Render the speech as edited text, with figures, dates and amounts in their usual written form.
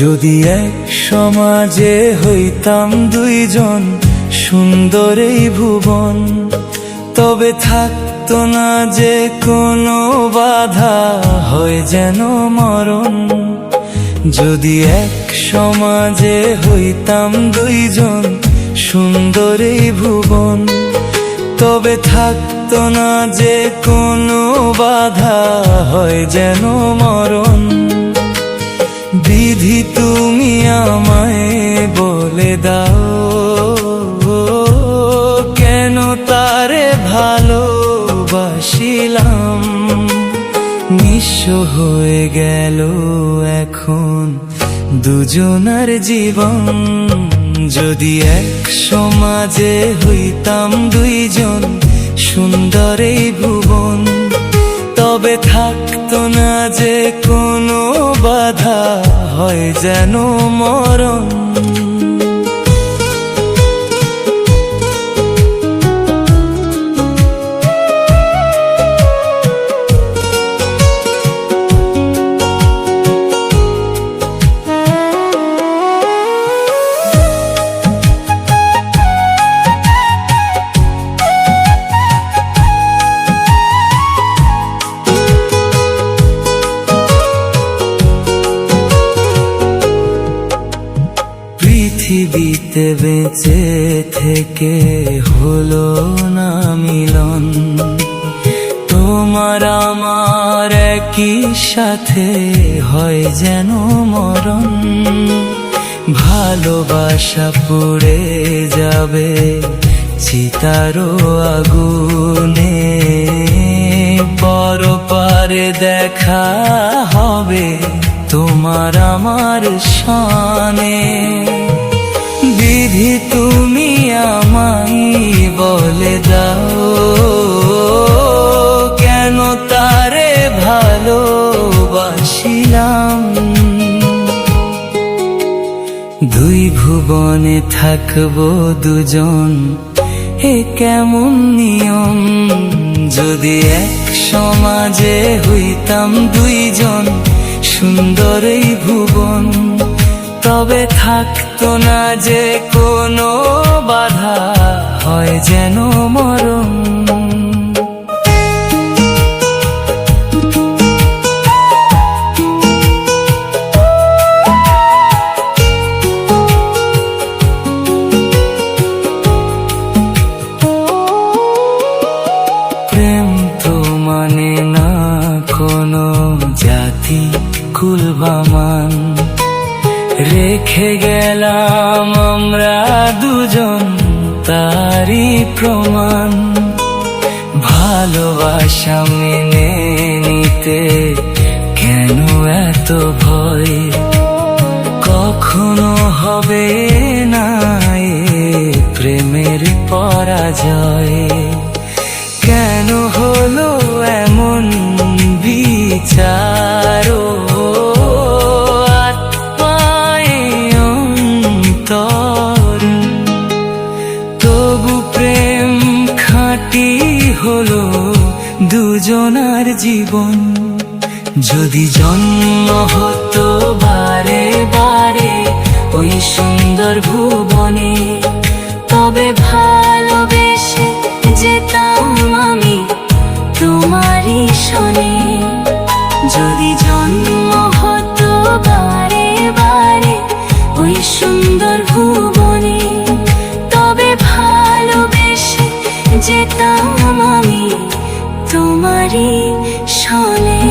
যদি এক সমাজে হইতাম দুইজন, সুন্দর এই ভুবন, তবে থাকতো না যে কোনো বাধা, হয় যেন মরণ। যদি এক সমাজে হইতাম দুইজন, সুন্দর এই ভুবন, তবে থাকতো না যে কোনো বাধা, হয় যেন মরণ। বিধি তুমি আমায় বলে দাও, কেন তারে ভালোবাসিলাম। নিঃস্ব হয়ে গেল এখন দুজনার জীবন। যদি এক সমাজে হইতাম দুইজন, সুন্দর এই ভুবন, তবে থাকতো না যে কোনো বাধা, হয় যেন মরণ। পৃথিবীতে বেঁচে থেকে হলো না মিলন, তোমার আমার একই সাথে, হয় যেন মরণ। ভালোবাসা পুড়ে যাবে চিতারো আগুনে, পরপারে দেখা হবে তোমার আমার শানে। বিধি তুমি আমায় বলে দাও, কেন তারে ভালোবাসিলাম। দুই ভুবনে থাকবো দুজন, এ কেমন নিয়ম। যদি এক সমাজে হইতাম দুইজন, সুন্দর এই ভুবন, তবে থাকতো না যে কোনো বাধা, হয় যেন মরণ। প্রেম তো মানে না কোনো জাতি কুল বা মান, রেখে গেলাম আমরা দুজন তারই প্রমাণ। ভালোবাসা মেনে নিতে কেন এত ভয়, কখনো হবে না এ প্রেমের পরাজয়। কেন হলো এমন বিচার, তবু প্রেম খাঁটি হলো দুজনার জীবন। যদি জন্ম হতো বারে বারে ওই সুন্দর ভুবনে, তবে ভালোবেসে যেতাম আমি তোমারই শনে। যদি জন্ম হতো বারে বারে ওই সুন্দর ভুবনে, তবে ভালোবেসে যেতাম আমি তোমারই শনে।